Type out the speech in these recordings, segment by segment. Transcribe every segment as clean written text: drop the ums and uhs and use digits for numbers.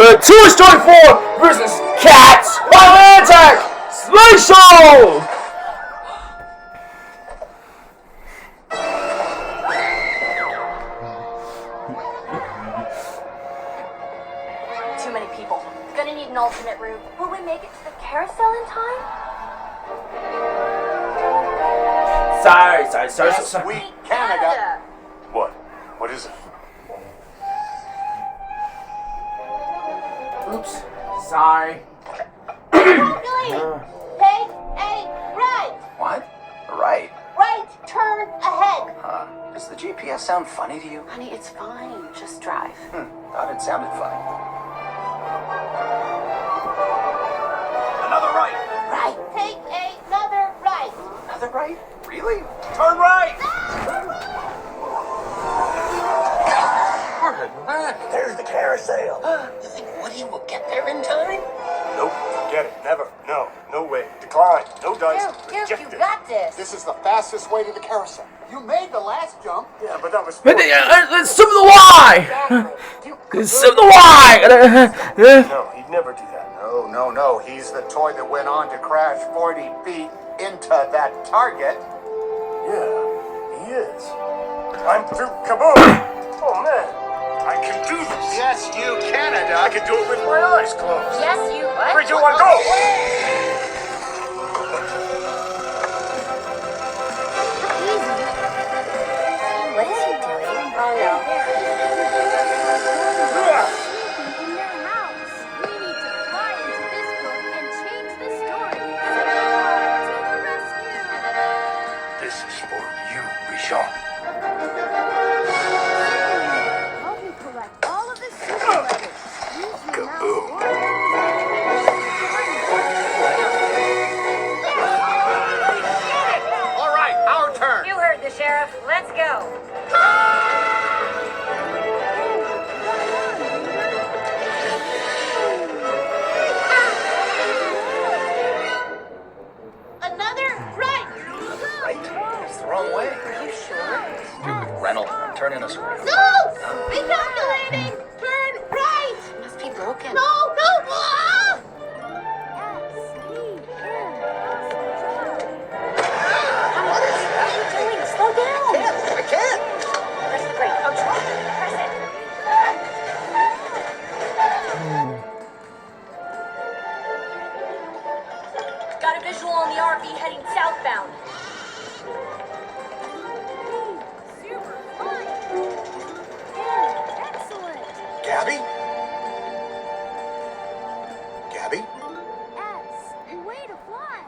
Toy Story 4 versus Cats Attack Slideshow! Too many people. Gonna need an alternate route. Will we make it to the carousel in time? Sorry. Sweet Canada. What? What is it? Oops. Sorry. Take a right. What? Right? Right turn ahead. Huh. Does the GPS sound funny to you? Honey, it's fine. Just drive. Thought it sounded funny. Another right. Right. Take another right. Another right? Really? Turn right! There's the carousel. You think Woody will get there in time? Nope, forget it. Never. No. No way. Decline. No dice. Duke, you Rejected. got this. This is the fastest way to the carousel. You made the last jump. Yeah, but that was... Let's sum the why! Exactly. Sum the why! No, he'd never do that. No. He's the toy that went on to crash 40 feet into that target. Yeah, he is. I'm through. Kaboom! Oh, man. I can do this. Yes, you Canada. I can do it with my eyes closed. Yes, you. What? 3, 2, 1, go! What is he doing? Oh no. In their house. We need to fly into this book and change the story. To the rescue! This is for you, Richard. Help me collect all of the super letters. Use your Kaboom. All right, our turn. You heard the sheriff. Let's go. Another right. Right? It's the wrong way. Are you sure? Reynolds, I'm turning us around. No! Recalculating. Turn right. Must be broken. No. Ah! What are you doing? Slow down. I can't. Press the brake. Oh, try it. Press it. Got a visual on the RV heading southbound. Super fun! Excellent! Gabby? Gabby? S. Way to fly!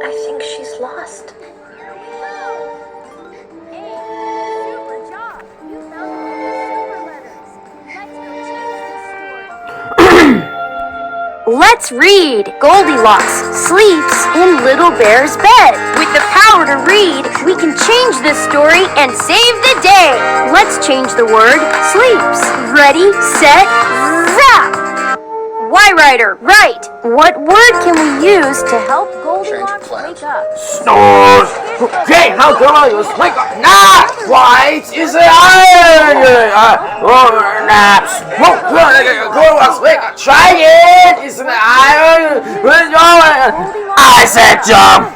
I think she's lost. Here we go! A. Super job! You found all the super letters. Let's go change this story. Let's read. Goldilocks sleeps in Little Bear's bed. With the power to read, we can change this story and save the day. Let's change the word sleeps. Ready, set, zap! Y Rider, right. What word can we use to help Goldilocks plans. wake up? Snores! Okay, how come you wake up? Not right! Is it iron? Naps! Goldilocks wake up! Try it! Is it iron? I said jump!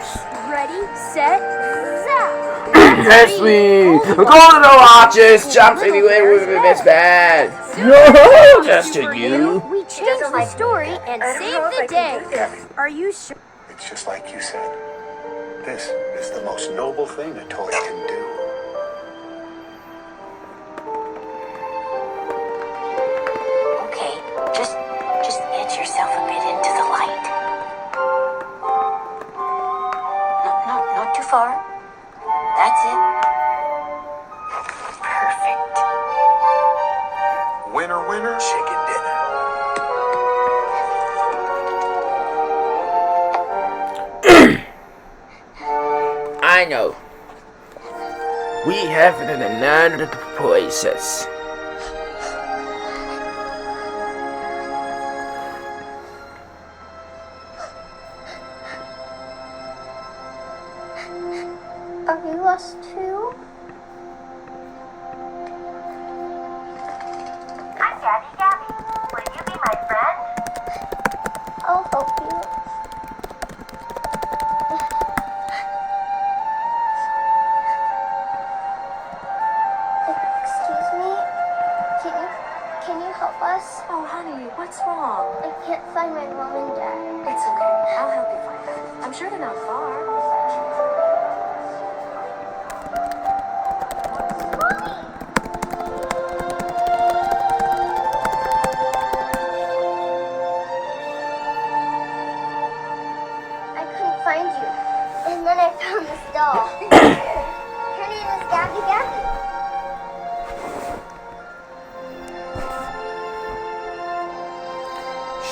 Ready, set, zap! Yes, we go to the watches, jumps anywhere with it's bad. No, just to you. We change the story and save the day. Gabby, Are you sure? it's just like you said. This is the most noble thing a toy can do. Okay, just edge yourself a bit into the light. No, not too far. That's it. Perfect. Winner, winner, chicken dinner. I know. We have it in another places. Are you lost too? I'm Gabby. help us? Oh, honey, what's wrong? I can't find my mom and dad. It's okay. I'll help you find them. I'm sure they're not far. I couldn't find you. And then I found this doll. Her name is Gabby Gabby.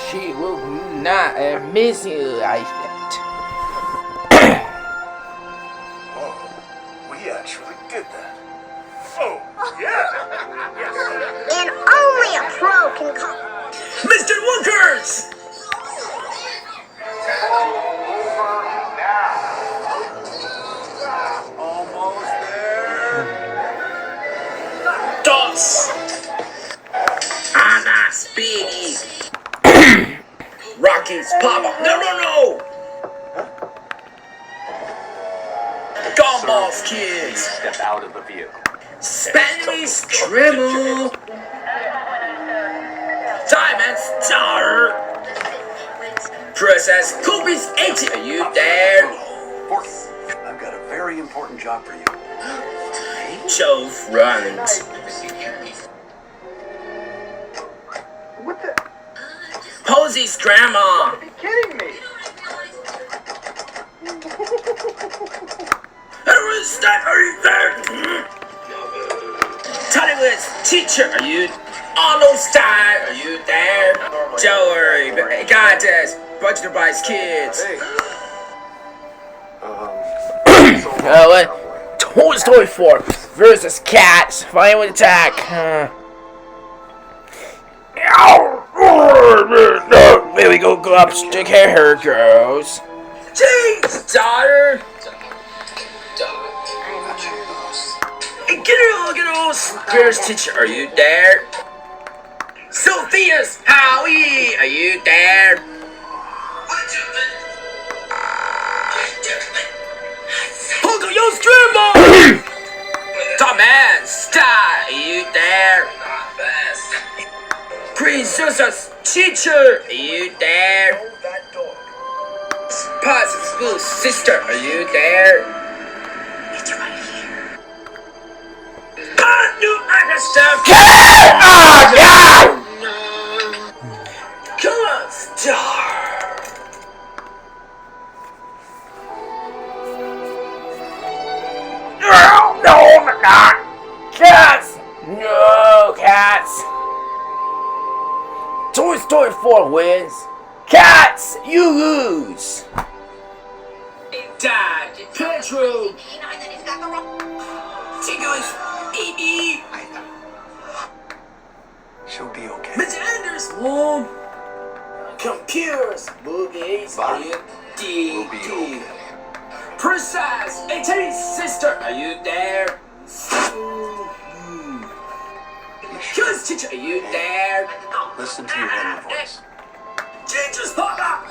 She will not miss you like that. Oh, we actually did that. Oh, yeah. And only a pro can call. Mr. Wookers! Almost there. Dos! Anna Speedy! Rocky's Papa! No! Gumball's kids! Step out of the vehicle. Spanish Dremel! Diamond Star! Princess Kobe's 80! Are you there? Forky, I've got a very important job for you. Joe Front. What the? Posey's grandma! Are you kidding me? Are you there? Hollywood's teacher, are you? Arnold Stein, are you there? Don't worry, got this. Budget buys kids. What? Toy Story 4 versus Cats. Final attack. There we go up, stick hair goes. Jeez, daughter. Get on, Spirit's teacher, are you there? Sophia's Howie, are you there? Pocoyo's grandma! Tom Star, are you there? Princess's teacher, are you there? Positive school sister, are you there? It's right here. New stuff. Oh God! Come on, Star. No, not cats. No cats. Toy Story 4 wins. Cats, you lose. Dad, Petro. Tickles, baby. She'll be okay. Mr. Anders, Mom. Computers, movies, are you We'll be okay. Precise, AT's sister, are you there? Kids teacher, are you there? Listen to your inner voice. Teacher's papa.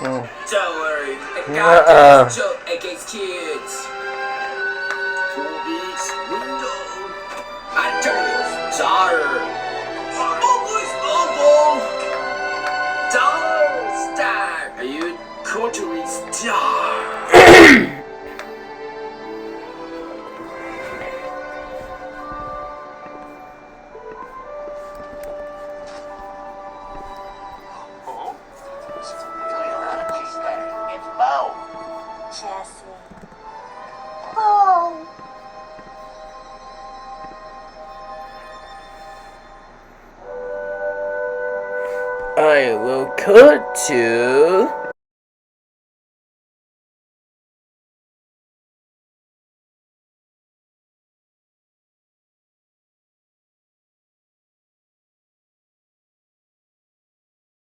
Don't worry, I got this joke against kids. Movies, window. I tell you, daughter. Dollar Star, are you quarterly star? It's Bo. Jesse. Oh. I will cut to